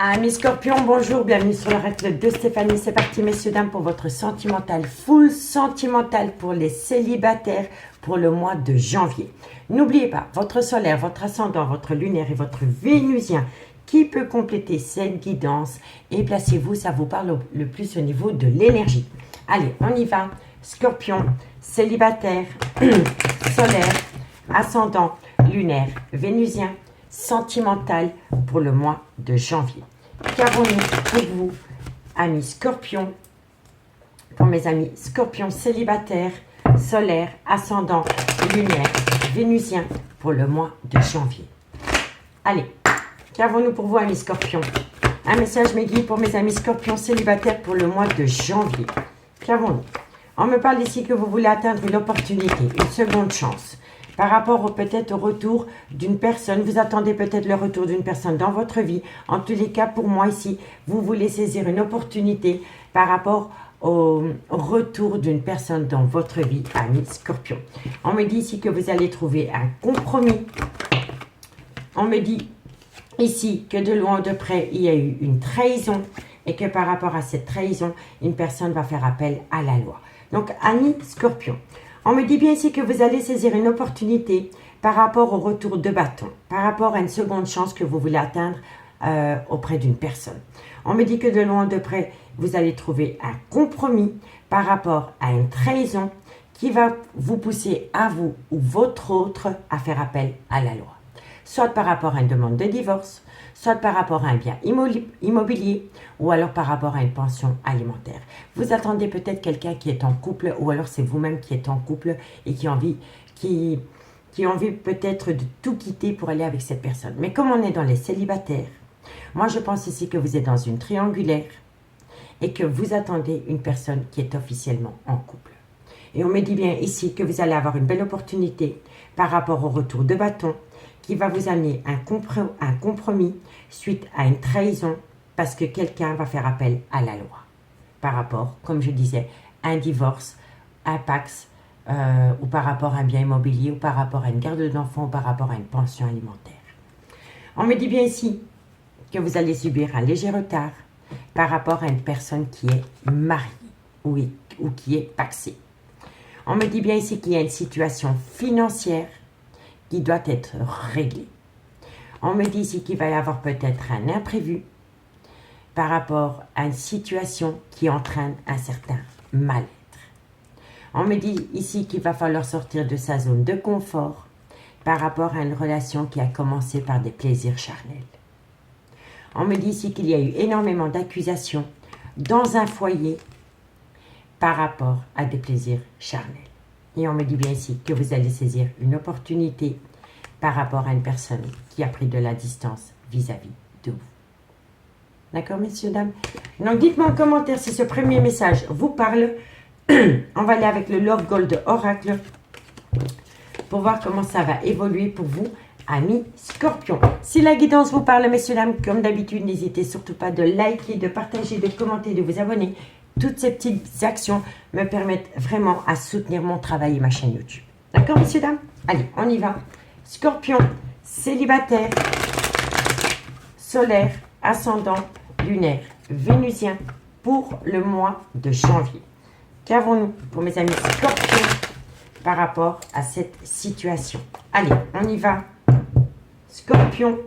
Amis Scorpions, bonjour, bienvenue sur l'oracle de Stéphanie. C'est parti, messieurs, dames, pour votre sentimental, full sentimental pour les célibataires pour le mois de janvier. N'oubliez pas, votre solaire, votre ascendant, votre lunaire et votre vénusien qui peut compléter cette guidance. Et placez-vous, ça vous parle le plus au niveau de l'énergie. Allez, on y va. Scorpion, célibataire, solaire, ascendant, lunaire, vénusien, sentimental pour le mois de janvier. Qu'avons-nous pour vous, amis Scorpions, pour mes amis Scorpions célibataires, solaires, ascendant, lunaire, vénusien pour le mois de janvier. Allez, qu'avons-nous pour vous, amis Scorpions? Un message m'aiguille pour mes amis Scorpions célibataires pour le mois de janvier. Qu'avons-nous? On me parle ici que vous voulez atteindre une opportunité, une seconde chance. Par rapport peut-être au retour d'une personne, vous attendez peut-être le retour d'une personne dans votre vie. En tous les cas, pour moi ici, vous voulez saisir une opportunité par rapport au retour d'une personne dans votre vie, amis Scorpion. On me dit ici que vous allez trouver un compromis. On me dit ici que de loin ou de près, il y a eu une trahison et que par rapport à cette trahison, une personne va faire appel à la loi. Donc, amis Scorpion, on me dit bien ici que vous allez saisir une opportunité par rapport au retour de bâton, par rapport à une seconde chance que vous voulez atteindre auprès d'une personne. On me dit que de loin de près, vous allez trouver un compromis par rapport à une trahison qui va vous pousser à vous ou votre autre à faire appel à la loi. Soit par rapport à une demande de divorce, soit par rapport à un bien immobilier ou alors par rapport à une pension alimentaire. Vous attendez peut-être quelqu'un qui est en couple ou alors c'est vous-même qui êtes en couple et qui a envie peut-être de tout quitter pour aller avec cette personne. Mais comme on est dans les célibataires, moi je pense ici que vous êtes dans une triangulaire et que vous attendez une personne qui est officiellement en couple. Et on me dit bien ici que vous allez avoir une belle opportunité par rapport au retour de bâton qui va vous amener un compromis suite à une trahison parce que quelqu'un va faire appel à la loi. Par rapport, comme je disais, à un divorce, un Pacs, ou par rapport à un bien immobilier, ou par rapport à une garde d'enfants, ou par rapport à une pension alimentaire. On me dit bien ici que vous allez subir un léger retard par rapport à une personne qui est mariée ou qui est pacsée. On me dit bien ici qu'il y a une situation financière qui doit être réglé. On me dit ici qu'il va y avoir peut-être un imprévu par rapport à une situation qui entraîne un certain mal-être. On me dit ici qu'il va falloir sortir de sa zone de confort par rapport à une relation qui a commencé par des plaisirs charnels. On me dit ici qu'il y a eu énormément d'accusations dans un foyer par rapport à des plaisirs charnels. Et on me dit bien ici que vous allez saisir une opportunité par rapport à une personne qui a pris de la distance vis-à-vis de vous. D'accord, messieurs, dames? Donc, dites-moi en commentaire si ce premier message vous parle. On va aller avec le Love Gold Oracle pour voir comment ça va évoluer pour vous, amis Scorpions. Si la guidance vous parle, messieurs, dames, comme d'habitude, n'hésitez surtout pas de liker, de partager, de commenter, de vous abonner. Toutes ces petites actions me permettent vraiment à soutenir mon travail et ma chaîne YouTube. D'accord, messieurs, dames? Allez, on y va. Scorpion, célibataire, solaire, ascendant, lunaire, vénusien pour le mois de janvier. Qu'avons-nous pour mes amis Scorpions par rapport à cette situation? Allez, on y va. Scorpion,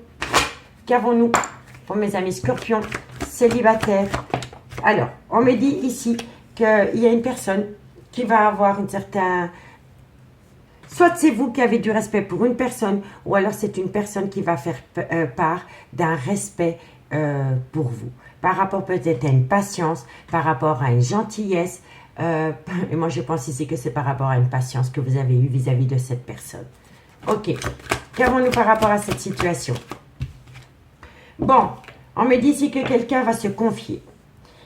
qu'avons-nous pour mes amis Scorpions célibataires? Alors, on me dit ici qu'il y a une personne qui va avoir une certaine... Soit c'est vous qui avez du respect pour une personne, ou alors c'est une personne qui va faire part d'un respect pour vous. Par rapport peut-être à une patience, par rapport à une gentillesse. Et moi je pense ici que c'est par rapport à une patience que vous avez eue vis-à-vis de cette personne. Ok, qu'avons-nous par rapport à cette situation? Bon, on me dit ici que quelqu'un va se confier.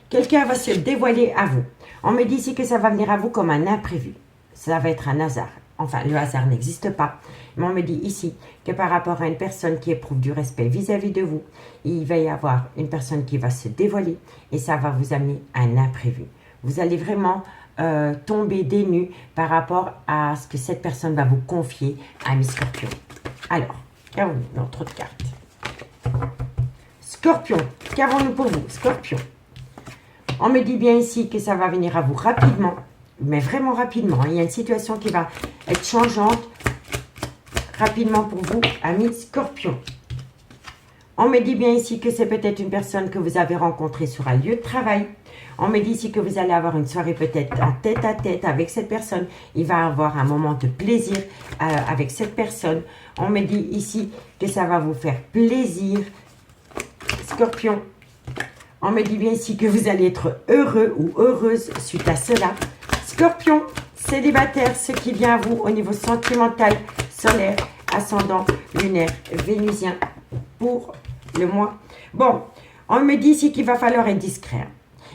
Quelqu'un va se dévoiler à vous. On me dit ici que ça va venir à vous comme un imprévu. Ça va être un hasard. Enfin, le hasard n'existe pas. Mais on me dit ici que par rapport à une personne qui éprouve du respect vis-à-vis de vous, il va y avoir une personne qui va se dévoiler et ça va vous amener un imprévu. Vous allez vraiment tomber des nues par rapport à ce que cette personne va vous confier à Miss Scorpion. Alors, oh, non, trop de cartes. Scorpion, qu'avons-nous pour vous, Scorpion? On me dit bien ici que ça va venir à vous rapidement, mais vraiment rapidement. Il y a une situation qui va être changeante rapidement pour vous, amis Scorpion. On me dit bien ici que c'est peut-être une personne que vous avez rencontrée sur un lieu de travail. On me dit ici que vous allez avoir une soirée peut-être en tête-à-tête avec cette personne. Il va avoir un moment de plaisir avec cette personne. On me dit ici que ça va vous faire plaisir, Scorpion. On me dit bien ici que vous allez être heureux ou heureuse suite à cela. Scorpion, célibataire, ce qui vient à vous au niveau sentimental, solaire, ascendant, lunaire, vénusien pour le mois. Bon, on me dit ici qu'il va falloir être discret.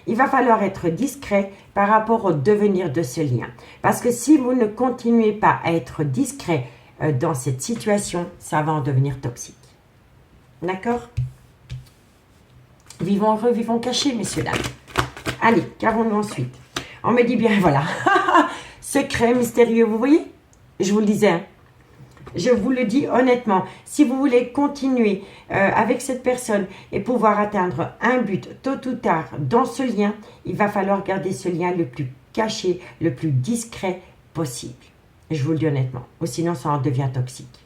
Il va falloir être discret par rapport au devenir de ce lien. Parce que si vous ne continuez pas à être discret dans cette situation, ça va en devenir toxique. D'accord? Vivons heureux, vivons cachés, messieurs, dames. Allez, qu'avons-nous ensuite? On me dit bien, voilà. Secret, mystérieux, vous voyez? Je vous le disais, hein. Je vous le dis honnêtement, si vous voulez continuer avec cette personne et pouvoir atteindre un but tôt ou tard dans ce lien, il va falloir garder ce lien le plus caché, le plus discret possible. Je vous le dis honnêtement, ou sinon ça en devient toxique.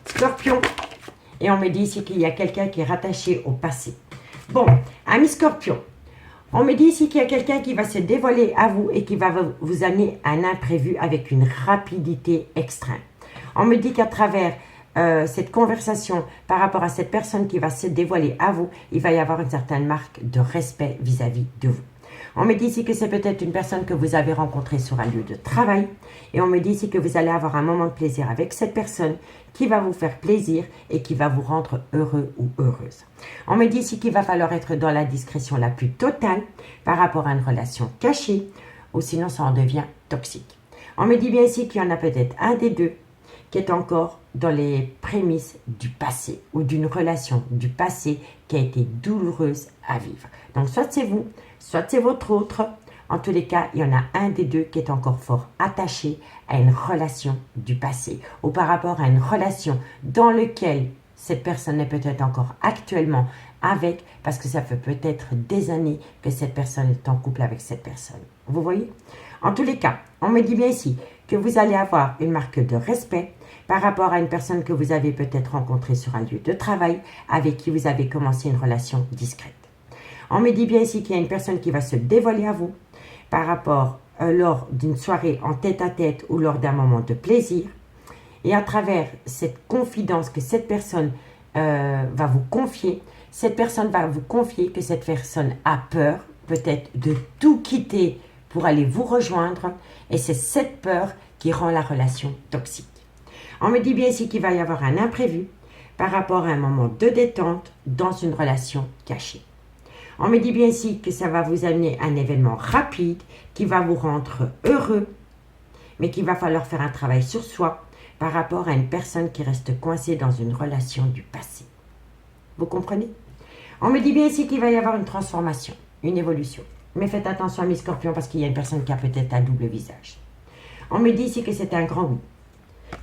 Scorpion, et on me dit ici qu'il y a quelqu'un qui est rattaché au passé. Bon, amis Scorpion, on me dit ici qu'il y a quelqu'un qui va se dévoiler à vous et qui va vous amener un imprévu avec une rapidité extrême. On me dit qu'à travers cette conversation par rapport à cette personne qui va se dévoiler à vous, il va y avoir une certaine marque de respect vis-à-vis de vous. On me dit ici que c'est peut-être une personne que vous avez rencontrée sur un lieu de travail. Et on me dit ici que vous allez avoir un moment de plaisir avec cette personne qui va vous faire plaisir et qui va vous rendre heureux ou heureuse. On me dit ici qu'il va falloir être dans la discrétion la plus totale par rapport à une relation cachée ou sinon ça en devient toxique. On me dit bien ici qu'il y en a peut-être un des deux qui est encore dans les prémices du passé ou d'une relation du passé qui a été douloureuse à vivre. Donc, soit c'est vous, soit c'est votre autre. En tous les cas, il y en a un des deux qui est encore fort attaché à une relation du passé ou par rapport à une relation dans laquelle cette personne est peut-être encore actuellement avec parce que ça fait peut-être des années que cette personne est en couple avec cette personne. Vous voyez? En tous les cas, on me dit bien ici que vous allez avoir une marque de respect par rapport à une personne que vous avez peut-être rencontrée sur un lieu de travail avec qui vous avez commencé une relation discrète. On me dit bien ici qu'il y a une personne qui va se dévoiler à vous par rapport lors d'une soirée en tête-à-tête ou lors d'un moment de plaisir. Et à travers cette confidence que cette personne va vous confier, cette personne va vous confier que cette personne a peur peut-être de tout quitter pour aller vous rejoindre. Et c'est cette peur qui rend la relation toxique. On me dit bien ici qu'il va y avoir un imprévu par rapport à un moment de détente dans une relation cachée. On me dit bien ici que ça va vous amener un événement rapide qui va vous rendre heureux, mais qu'il va falloir faire un travail sur soi par rapport à une personne qui reste coincée dans une relation du passé. Vous comprenez? On me dit bien ici qu'il va y avoir une transformation, une évolution. Mais faites attention à mes scorpions parce qu'il y a une personne qui a peut-être un double visage. On me dit ici que c'est un grand oui.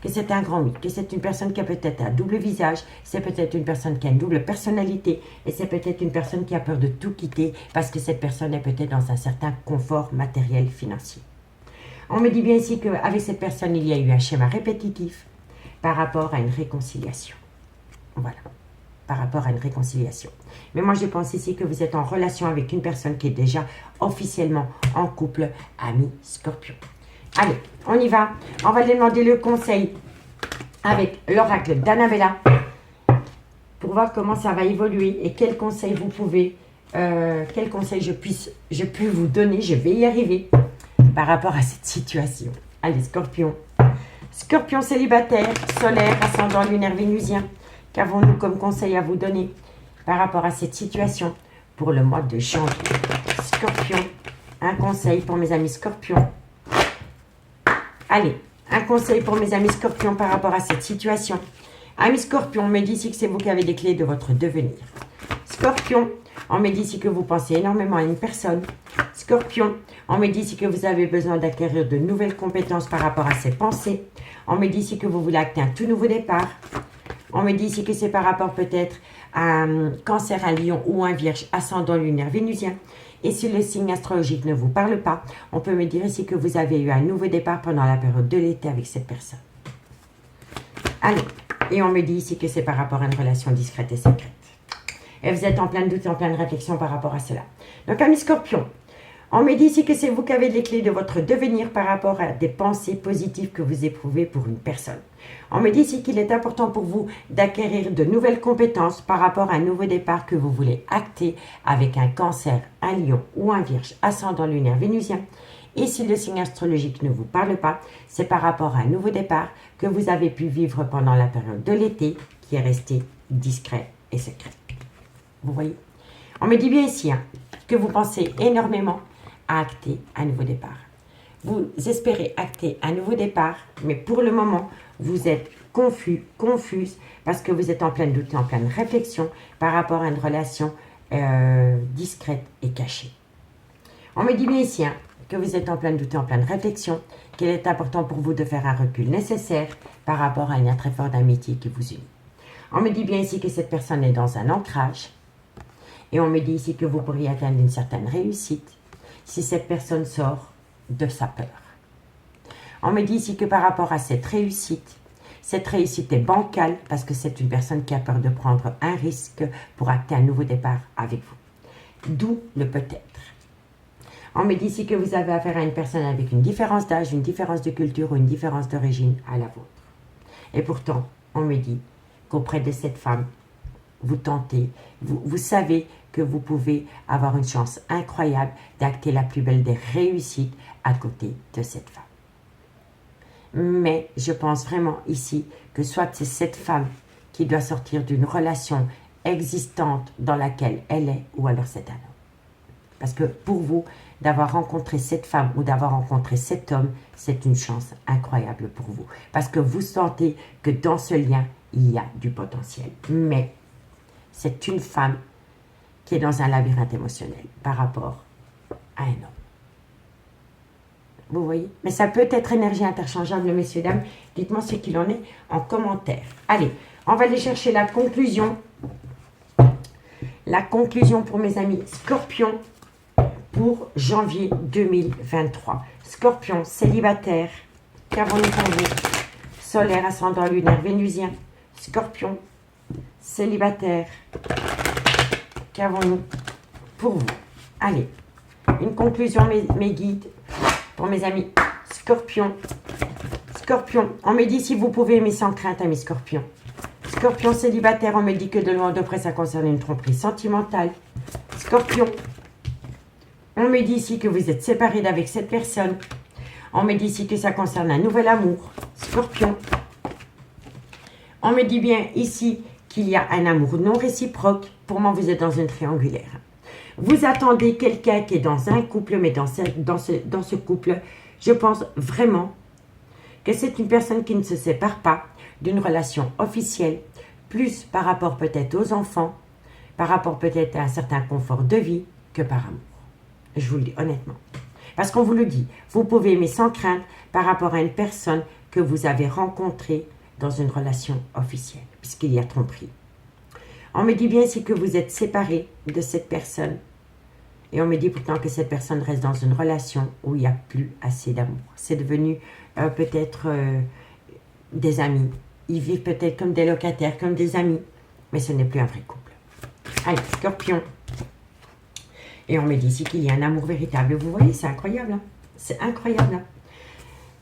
Que c'est un grand oui, que c'est une personne qui a peut-être un double visage, c'est peut-être une personne qui a une double personnalité et c'est peut-être une personne qui a peur de tout quitter parce que cette personne est peut-être dans un certain confort matériel financier. On me dit bien ici qu'avec cette personne, il y a eu un schéma répétitif par rapport à une réconciliation. Voilà, par rapport à une réconciliation. Mais moi, je pense ici que vous êtes en relation avec une personne qui est déjà officiellement en couple, ami Scorpion. Allez, on y va. On va aller demander le conseil avec l'oracle d'Annabella pour voir comment ça va évoluer et quel conseil vous pouvez, quel conseil je peux vous donner. Je vais y arriver par rapport à cette situation. Allez, Scorpion. Scorpion célibataire, solaire, ascendant lunaire vénusien. Qu'avons-nous comme conseil à vous donner par rapport à cette situation pour le mois de janvier? Scorpion, un conseil pour mes amis Scorpions. Allez, un conseil pour mes amis Scorpions par rapport à cette situation. Amis Scorpions, on me dit ici que c'est vous qui avez les clés de votre devenir. Scorpion, on me dit ici que vous pensez énormément à une personne. Scorpion, on me dit ici que vous avez besoin d'acquérir de nouvelles compétences par rapport à ces pensées. On me dit ici que vous voulez acter un tout nouveau départ. On me dit ici que c'est par rapport peut-être un cancer, un lion ou un vierge, ascendant lunaire vénusien. Et si le signe astrologique ne vous parle pas, on peut me dire ici que vous avez eu un nouveau départ pendant la période de l'été avec cette personne. Allez, et on me dit ici que c'est par rapport à une relation discrète et secrète. Et vous êtes en plein doute et en pleine réflexion par rapport à cela. Donc, amis Scorpions, on me dit ici que c'est vous qui avez les clés de votre devenir par rapport à des pensées positives que vous éprouvez pour une personne. On me dit ici qu'il est important pour vous d'acquérir de nouvelles compétences par rapport à un nouveau départ que vous voulez acter avec un cancer, un lion ou un vierge ascendant lunaire vénusien. Et si le signe astrologique ne vous parle pas, c'est par rapport à un nouveau départ que vous avez pu vivre pendant la période de l'été qui est resté discret et secret. Vous voyez? On me dit bien ici que vous pensez énormément à acter un nouveau départ. Vous espérez acter un nouveau départ, mais pour le moment, vous êtes confus, confuse, parce que vous êtes en pleine doute et en pleine réflexion par rapport à une relation discrète et cachée. On me dit bien ici que vous êtes en pleine doute et en pleine réflexion, qu'il est important pour vous de faire un recul nécessaire par rapport à un lien très fort d'amitié qui vous unit. On me dit bien ici que cette personne est dans un ancrage, et on me dit ici que vous pourriez atteindre une certaine réussite si cette personne sort de sa peur. On me dit ici que par rapport à cette réussite est bancale parce que c'est une personne qui a peur de prendre un risque pour acter un nouveau départ avec vous. D'où le peut-être. On me dit ici que vous avez affaire à une personne avec une différence d'âge, une différence de culture ou une différence d'origine à la vôtre. Et pourtant, on me dit qu'auprès de cette femme, vous tentez, vous savez que vous pouvez avoir une chance incroyable d'acter la plus belle des réussites à côté de cette femme. Mais je pense vraiment ici que soit c'est cette femme qui doit sortir d'une relation existante dans laquelle elle est, ou alors c'est un homme. Parce que pour vous, d'avoir rencontré cette femme ou d'avoir rencontré cet homme, c'est une chance incroyable pour vous. Parce que vous sentez que dans ce lien, il y a du potentiel. Mais c'est une femme qui est dans un labyrinthe émotionnel par rapport à un homme. Vous voyez? Mais ça peut être énergie interchangeable, messieurs, dames. Dites-moi ce qu'il en est en commentaire. Allez, on va aller chercher la conclusion. La conclusion pour mes amis Scorpions pour janvier 2023. Scorpion, célibataire, qu'avons-nous pour vous? Solaire, ascendant lunaire, vénusien. Scorpion, célibataire, qu'avons-nous pour vous? Allez, une conclusion, mes guides, pour mes amis Scorpion. Scorpion, on me dit si vous pouvez aimer sans crainte, amis Scorpion. Scorpion célibataire, on me dit que de loin ou de près, ça concerne une tromperie sentimentale. Scorpion, on me dit ici que vous êtes séparés d'avec cette personne. On me dit ici que ça concerne un nouvel amour. Scorpion, on me dit bien ici qu'il y a un amour non réciproque. Pour moi, vous êtes dans une triangulaire. Vous attendez quelqu'un qui est dans un couple, mais dans ce couple, je pense vraiment que c'est une personne qui ne se sépare pas d'une relation officielle, plus par rapport peut-être aux enfants, par rapport peut-être à un certain confort de vie que par amour. Je vous le dis honnêtement. Parce qu'on vous le dit, vous pouvez aimer sans crainte par rapport à une personne que vous avez rencontrée dans une relation officielle, puisqu'il y a tromperie. On me dit bien ici que vous êtes séparés de cette personne. Et on me dit pourtant que cette personne reste dans une relation où il n'y a plus assez d'amour. C'est devenu peut-être des amis. Ils vivent peut-être comme des locataires, comme des amis. Mais ce n'est plus un vrai couple. Allez, Scorpion. Et on me dit ici qu'il y a un amour véritable. Vous voyez, c'est incroyable. Hein? C'est incroyable. Hein?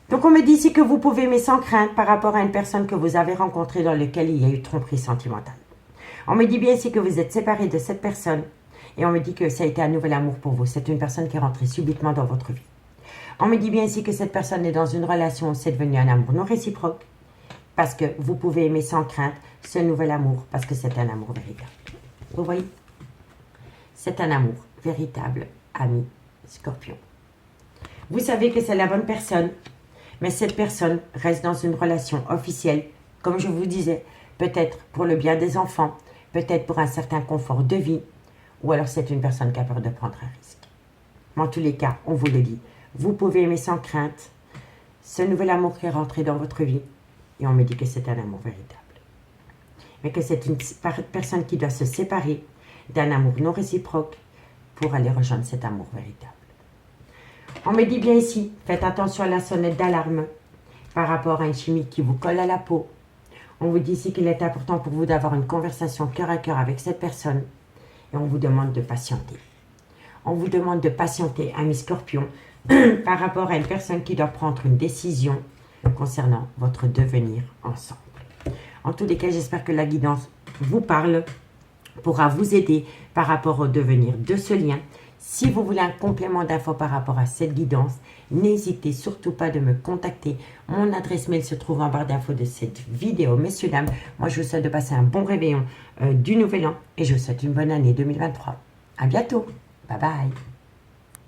Donc, on me dit ici que vous pouvez aimer sans crainte par rapport à une personne que vous avez rencontrée dans laquelle il y a eu tromperie sentimentale. On me dit bien ici que vous êtes séparés de cette personne. Et on me dit que ça a été un nouvel amour pour vous. C'est une personne qui est rentrée subitement dans votre vie. On me dit bien ici que cette personne est dans une relation où c'est devenu un amour non réciproque. Parce que vous pouvez aimer sans crainte ce nouvel amour. Parce que c'est un amour véritable. Vous voyez? C'est un amour véritable, ami Scorpion. Vous savez que c'est la bonne personne. Mais cette personne reste dans une relation officielle. Comme je vous disais, peut-être pour le bien des enfants. Peut-être pour un certain confort de vie. Ou alors c'est une personne qui a peur de prendre un risque. Mais en tous les cas, on vous le dit. Vous pouvez aimer sans crainte ce nouvel amour qui est rentré dans votre vie. Et on me dit que c'est un amour véritable. mais que c'est une personne qui doit se séparer d'un amour non réciproque pour aller rejoindre cet amour véritable. On me dit bien ici, faites attention à la sonnette d'alarme par rapport à une chimie qui vous colle à la peau. On vous dit ici qu'il est important pour vous d'avoir une conversation cœur à cœur avec cette personne et on vous demande de patienter. On vous demande de patienter, ami Scorpion, par rapport à une personne qui doit prendre une décision concernant votre devenir ensemble. En tous les cas, j'espère que la guidance vous parle, pourra vous aider par rapport au devenir de ce lien. Si vous voulez un complément d'infos par rapport à cette guidance, n'hésitez surtout pas de me contacter. Mon adresse mail se trouve en barre d'infos de cette vidéo. Messieurs, dames, moi je vous souhaite de passer un bon réveillon du Nouvel An et je vous souhaite une bonne année 2023. À bientôt. Bye bye.